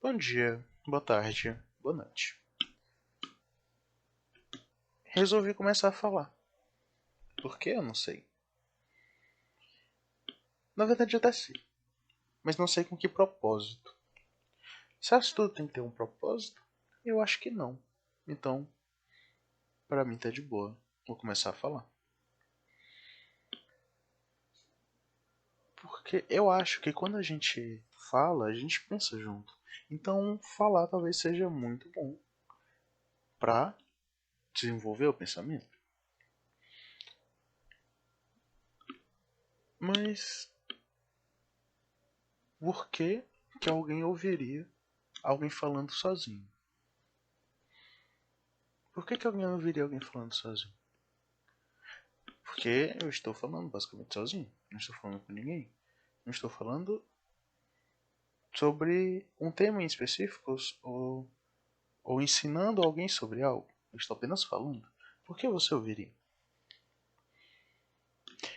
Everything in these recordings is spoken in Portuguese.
Bom dia, boa tarde, boa noite. Resolvi começar a falar. Por que eu não sei? Na verdade, eu até sei, mas não sei com que propósito. Você acha que tudo tem que ter um propósito? Eu acho que não. Então, pra mim tá de boa. Vou começar a falar. Porque eu acho que quando a gente fala, a gente pensa junto. Então, falar talvez seja muito bom pra desenvolver o pensamento. Mas por que alguém ouviria alguém falando sozinho? Por que alguém ouviria alguém falando sozinho? Porque eu estou falando basicamente sozinho. Não estou falando com ninguém. Não estou falando sobre um tema em específico ou ensinando alguém sobre algo. Eu estou apenas falando. Por que você ouviria?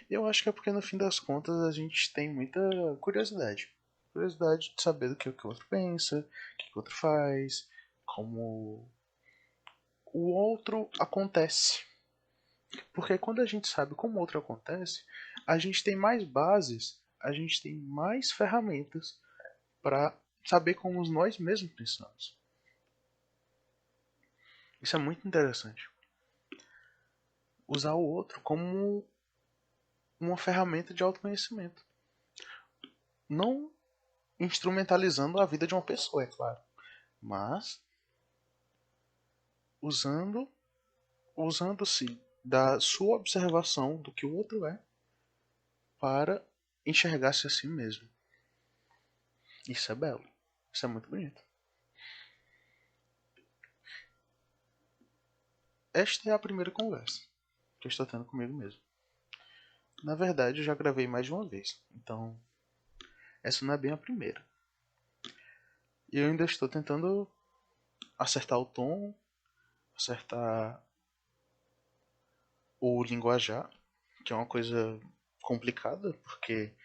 Eu acho que é porque no fim das contas a gente tem muita curiosidade. Curiosidade de saber do que o outro pensa, o que o outro faz, como o outro acontece. Porque quando a gente sabe como o outro acontece, a gente tem mais bases, a gente tem mais ferramentas para saber como nós mesmos pensamos. Isso é muito interessante. Usar o outro como uma ferramenta de autoconhecimento. Não instrumentalizando a vida de uma pessoa, é claro. Mas usando-se da sua observação do que o outro é para enxergar-se a si mesmo. Isso é belo. Isso é muito bonito. Esta é a primeira conversa que eu estou tendo comigo mesmo. Na verdade, eu já gravei mais de uma vez, então essa não é bem a primeira. E eu ainda estou tentando acertar o tom, acertar o linguajar, que é uma coisa complicada, porque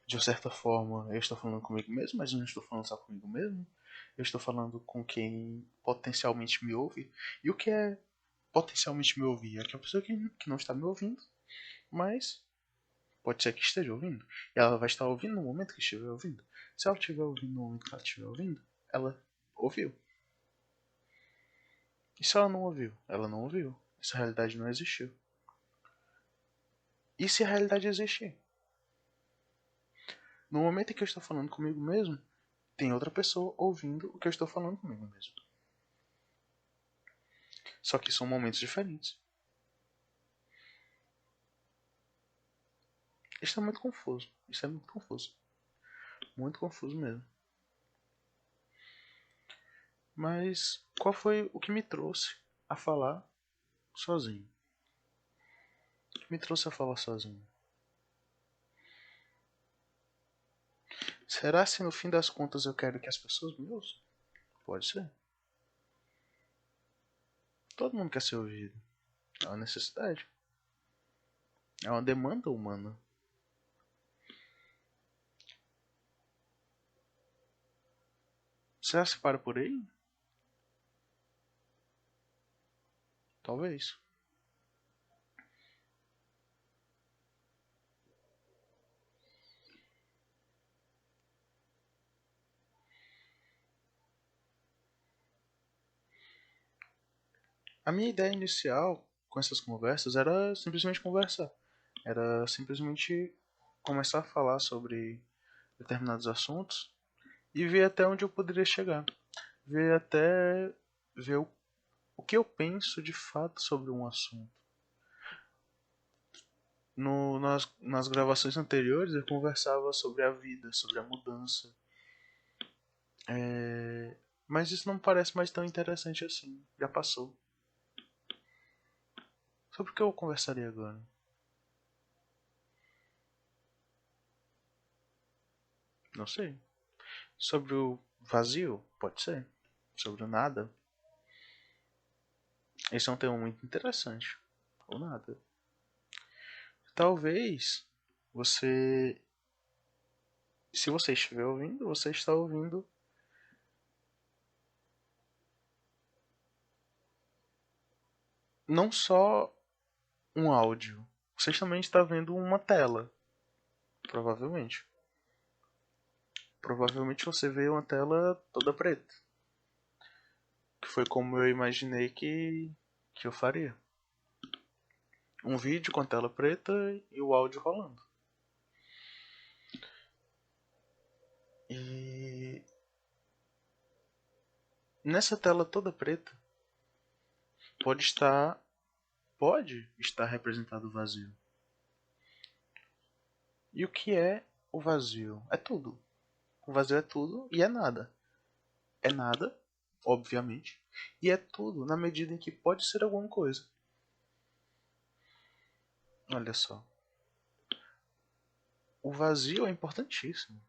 de certa forma eu estou falando comigo mesmo, mas eu não estou falando só comigo mesmo. Eu estou falando com quem potencialmente me ouve. E o que é potencialmente me ouvir? É aquela pessoa que não está me ouvindo, mas pode ser que esteja ouvindo. E ela vai estar ouvindo no momento que estiver ouvindo. Se ela estiver ouvindo no momento que ela estiver ouvindo, ela ouviu. E se ela não ouviu? Ela não ouviu. Essa realidade não existiu. E se a realidade existir? No momento em que eu estou falando comigo mesmo, tem outra pessoa ouvindo o que eu estou falando comigo mesmo. Só que são momentos diferentes. Isso é muito confuso. Isso é muito confuso. Muito confuso mesmo. Mas qual foi o que me trouxe a falar sozinho? O que me trouxe a falar sozinho? Será se no fim das contas eu quero que as pessoas me ouçam? Pode ser. Todo mundo quer ser ouvido. É uma necessidade. É uma demanda humana. Será que se para por aí? Talvez. A minha ideia inicial com essas conversas era simplesmente conversar. Era simplesmente começar a falar sobre determinados assuntos e ver até onde eu poderia chegar. Ver até ver o que eu penso de fato sobre um assunto. Nas gravações anteriores eu conversava sobre a vida, sobre a mudança. Mas isso não me parece mais tão interessante assim. Já passou. Sobre o que eu conversaria agora? Não sei. Sobre o vazio? Pode ser. Sobre o nada? Esse é um tema muito interessante. Ou nada. Talvez você. Se você estiver ouvindo, você está ouvindo não só um áudio. Vocês também estão vendo uma tela, provavelmente. Provavelmente você vê uma tela toda preta. Que foi como eu imaginei que eu faria. Um vídeo com a tela preta e o áudio rolando. E nessa tela toda preta pode estar representado o vazio. E o que é o vazio? É tudo. O vazio é tudo e é nada. É nada, obviamente, e é tudo na medida em que pode ser alguma coisa. Olha só. O vazio é importantíssimo.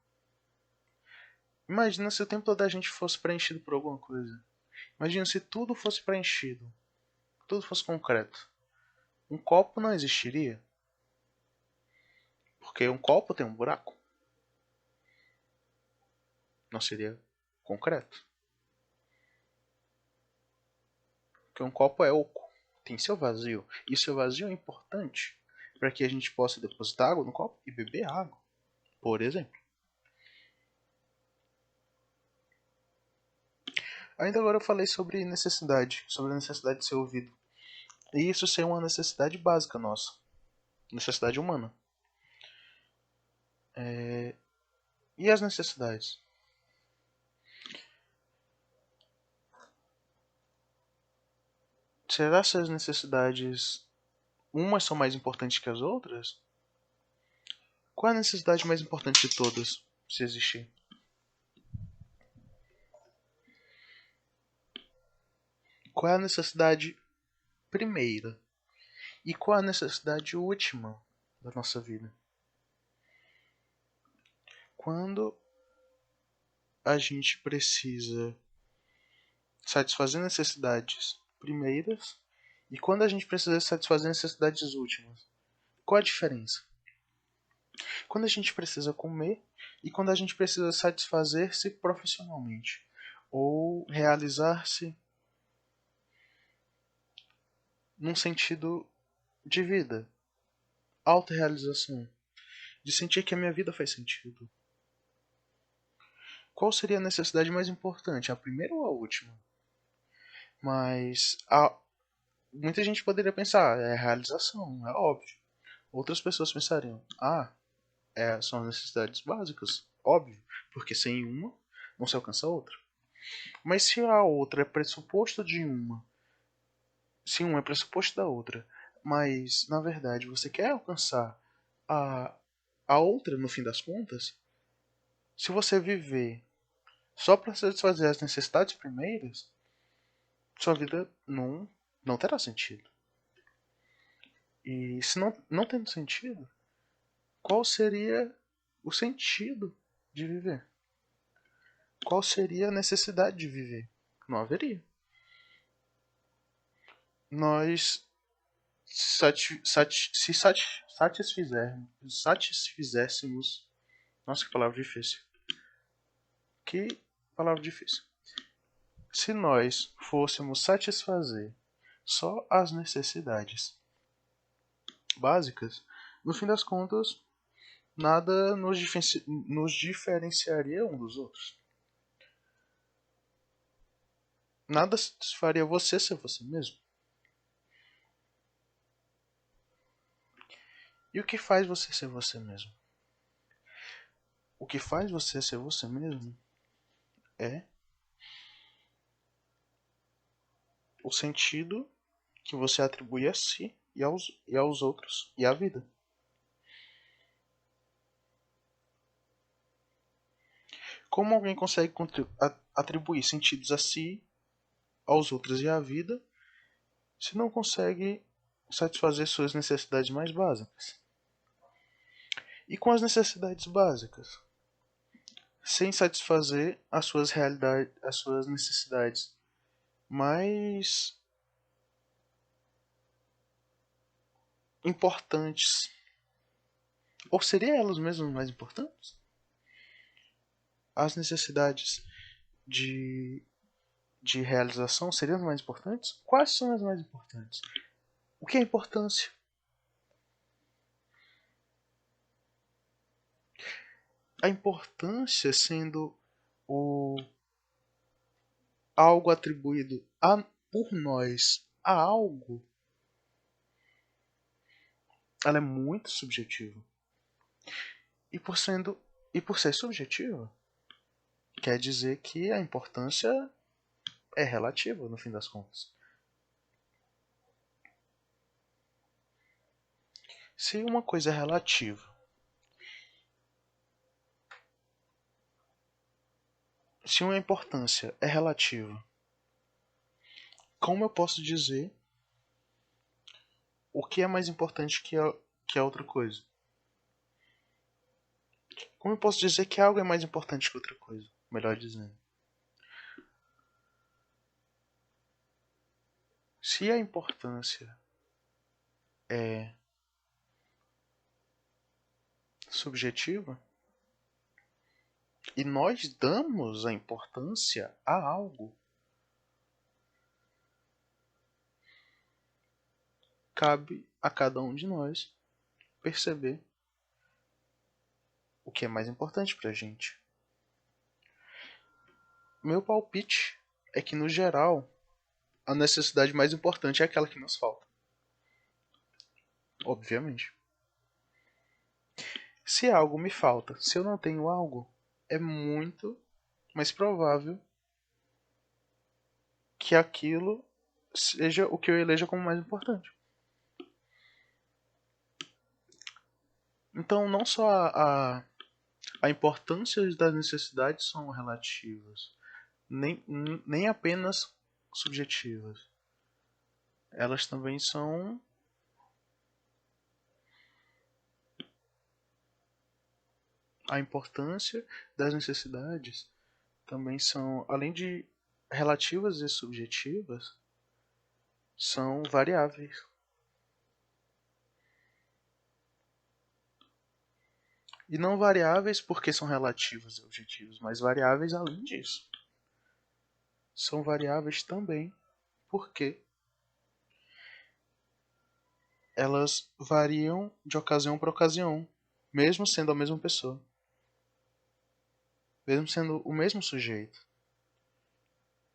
Imagina se o tempo da gente fosse preenchido por alguma coisa. Imagina se tudo fosse preenchido. Tudo fosse concreto. Um copo não existiria. Porque um copo tem um buraco. Não seria concreto. Porque um copo é oco. Tem seu vazio. E seu vazio é importante para que a gente possa depositar água no copo e beber água. Por exemplo. Ainda agora eu falei sobre necessidade. Sobre a necessidade de ser ouvido. E isso ser uma necessidade básica nossa. Necessidade humana. E as necessidades? Será que as necessidades umas são mais importantes que as outras? Qual é a necessidade mais importante de todas, se existir? Qual é a necessidade primeira? E qual é a necessidade última da nossa vida? Quando a gente precisa satisfazer necessidades primeiras e quando a gente precisa satisfazer necessidades últimas, qual a diferença? Quando a gente precisa comer e quando a gente precisa satisfazer-se profissionalmente ou realizar-se num sentido de vida, autorrealização, de sentir que a minha vida faz sentido. Qual seria a necessidade mais importante, a primeira ou a última? Mas muita gente poderia pensar, é a realização, é óbvio. Outras pessoas pensariam, são as necessidades básicas, óbvio, porque sem uma não se alcança a outra. Mas se a outra é pressuposto de uma, se uma é pressuposto da outra, mas na verdade você quer alcançar a, a outra no fim das contas, se você viver só para satisfazer as necessidades primeiras, sua vida não terá sentido. E se não tendo sentido, qual seria o sentido de viver? Qual seria a necessidade de viver? Não haveria. Nós se satisfizéssemos. Nossa, que palavra difícil. Que palavra difícil. Se nós fôssemos satisfazer só as necessidades básicas, no fim das contas, nada nos diferenciaria um dos outros. Nada faria você ser você mesmo. E o que faz você ser você mesmo? O que faz você ser você mesmo é o sentido que você atribui a si e aos outros e à vida. Como alguém consegue atribuir sentidos a si, aos outros e à vida, se não consegue satisfazer suas necessidades mais básicas? E com as necessidades básicas, sem satisfazer as suas necessidades mais importantes, ou seriam elas mesmas mais importantes? As necessidades de, de realização seriam as mais importantes? Quais são as mais importantes? O que é importância? A importância sendo o algo atribuído por nós a algo, ela é muito subjetiva. E por ser subjetiva, quer dizer que a importância é relativa no fim das contas. Se uma coisa é relativa, se uma importância é relativa, como eu posso dizer o que é mais importante que a outra coisa? Como eu posso dizer que algo é mais importante que outra coisa? Melhor dizendo. Se a importância é subjetiva e nós damos a importância a algo, cabe a cada um de nós perceber o que é mais importante pra gente. Meu palpite é que, no geral, a necessidade mais importante é aquela que nos falta. Obviamente. Se algo me falta, se eu não tenho algo, é muito mais provável que aquilo seja o que eu eleja como mais importante. Então, não só a importância das necessidades são relativas, nem apenas subjetivas. Elas também são a importância das necessidades também são, além de relativas e subjetivas, são variáveis. E não variáveis porque são relativas e objetivas, mas variáveis além disso. São variáveis também porque elas variam de ocasião para ocasião, mesmo sendo a mesma pessoa, mesmo sendo o mesmo sujeito,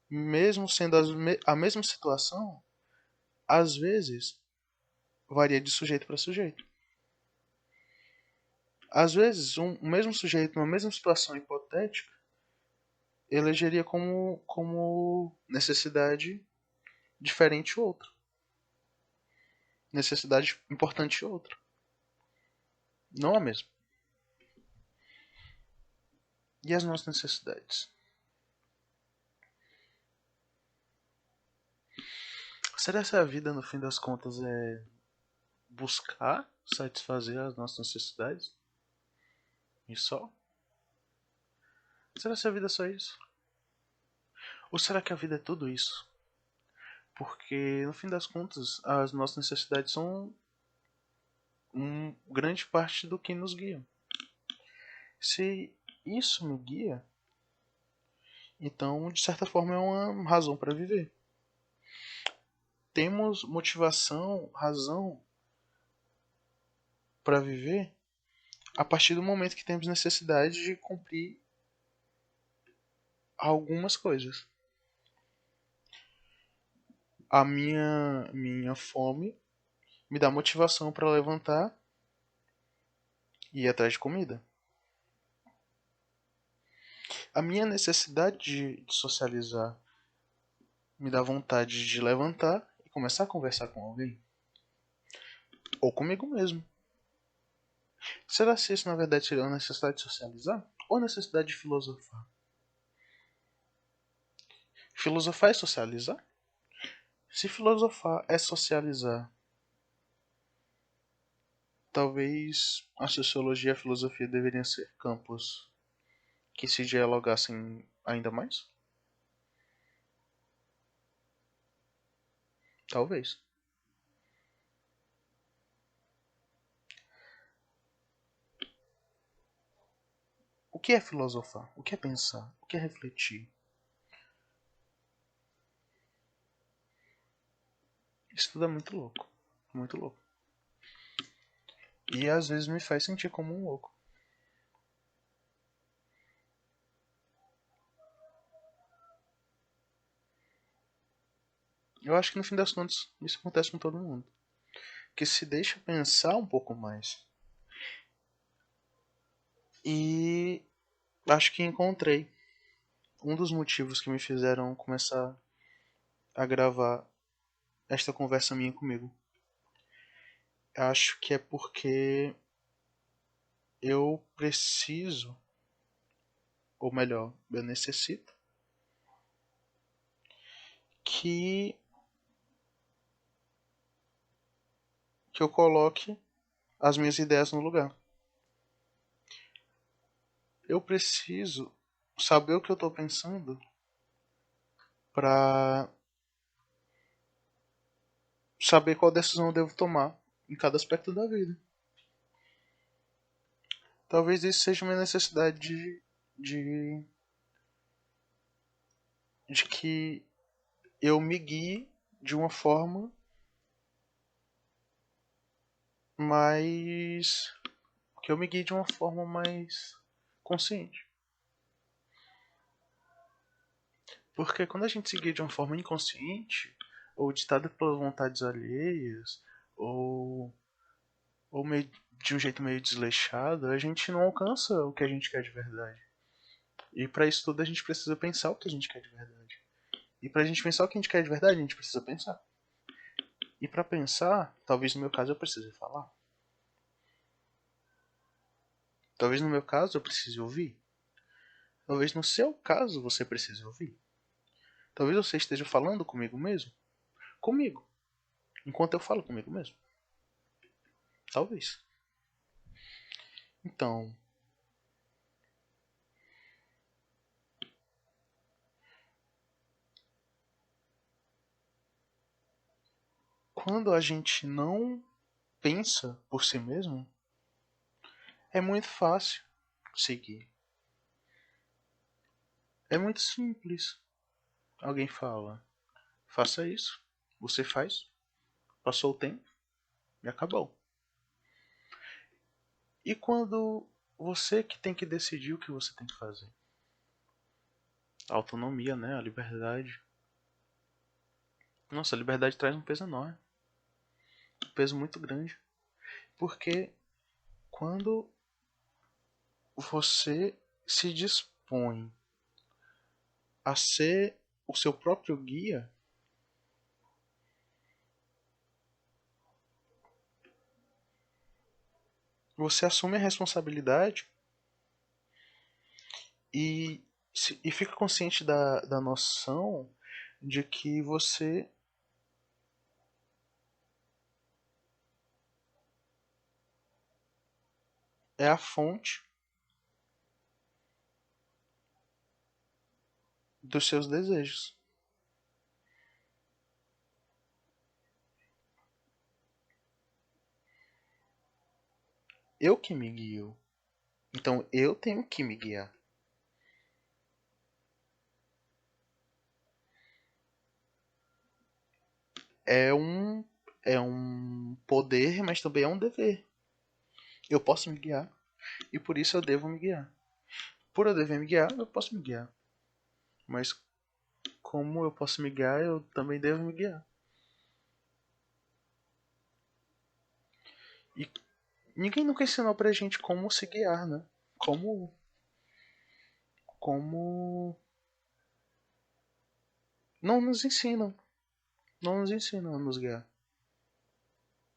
mesmo sendo a mesma situação, às vezes varia de sujeito para sujeito. Às vezes, o mesmo sujeito, numa mesma situação hipotética, elegeria como necessidade diferente outra. Necessidade importante outra. Não a mesma. E as nossas necessidades? Será que a vida, no fim das contas, é buscar satisfazer as nossas necessidades? E só? Será que a vida é só isso? Ou será que a vida é tudo isso? Porque, no fim das contas, as nossas necessidades são grande parte do que nos guia. Se isso me guia, então, de certa forma, é uma razão para viver. Temos motivação, razão para viver a partir do momento que temos necessidade de cumprir algumas coisas. A minha fome me dá motivação para levantar e ir atrás de comida. A minha necessidade de socializar me dá vontade de levantar e começar a conversar com alguém. Ou comigo mesmo. Será que isso na verdade seria uma necessidade de socializar? Ou necessidade de filosofar? Filosofar é socializar? Se filosofar é socializar, talvez a sociologia e a filosofia deveriam ser campos que se dialogassem ainda mais? Talvez. O que é filosofar? O que é pensar? O que é refletir? Isso tudo é muito louco. Muito louco. E às vezes me faz sentir como um louco. Eu acho que no fim das contas isso acontece com todo mundo. Que se deixa pensar um pouco mais. E acho que encontrei um dos motivos que me fizeram começar a gravar esta conversa minha comigo. Acho que é porque eu preciso, ou melhor, eu necessito, que, que eu coloque as minhas ideias no lugar. Eu preciso saber o que eu estou pensando para saber qual decisão eu devo tomar em cada aspecto da vida. Talvez isso seja uma necessidade de, de que eu me guie de uma forma mais. Que eu me guie de uma forma mais consciente. Porque quando a gente se guia de uma forma inconsciente, ou ditada pelas vontades alheias, ou, ou meio, de um jeito meio desleixado, a gente não alcança o que a gente quer de verdade. E para isso tudo a gente precisa pensar o que a gente quer de verdade. E pra gente pensar o que a gente quer de verdade, a gente precisa pensar. E para pensar, talvez no meu caso eu precise falar. Talvez no meu caso eu precise ouvir. Talvez no seu caso você precise ouvir. Talvez você esteja falando comigo mesmo. Comigo. Enquanto eu falo comigo mesmo. Talvez. Então, quando a gente não pensa por si mesmo, é muito fácil seguir. É muito simples. Alguém fala, faça isso. Você faz. Passou o tempo e acabou. E quando você que tem que decidir o que você tem que fazer? A autonomia, né? A liberdade. Nossa, a liberdade traz um peso enorme. Um peso muito grande. Porque quando você se dispõe a ser o seu próprio guia, você assume a responsabilidade e, e fica consciente da noção de que você é a fonte dos seus desejos. Eu que me guio. Então eu tenho que me guiar. É um, é um poder, mas também é um dever. Eu posso me guiar e por isso eu devo me guiar. Por eu dever me guiar, eu posso me guiar. Mas como eu posso me guiar, eu também devo me guiar. E ninguém nunca ensinou pra gente como se guiar, né? Como. Como. Não nos ensinam. Não nos ensinam a nos guiar.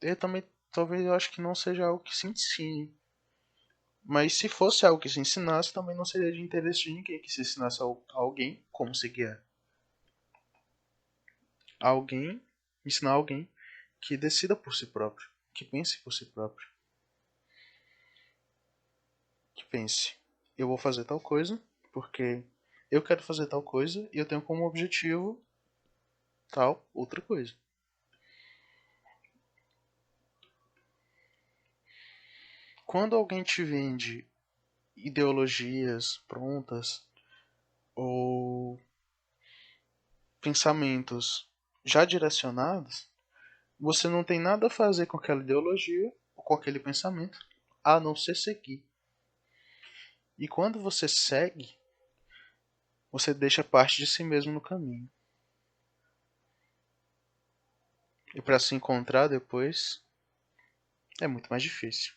Eu também. Talvez eu acho que não seja algo que se ensine. Mas se fosse algo que se ensinasse, também não seria de interesse de ninguém que se ensinasse a alguém como se guiar. Alguém. Ensinar alguém que decida por si próprio. Que pense por si próprio. Que pense. Eu vou fazer tal coisa porque eu quero fazer tal coisa e eu tenho como objetivo tal outra coisa. Quando alguém te vende ideologias prontas ou pensamentos já direcionados, Você não tem nada a fazer com aquela ideologia ou com aquele pensamento, a não ser seguir. E quando você segue, você deixa parte de si mesmo no caminho. E para se encontrar depois é muito mais difícil.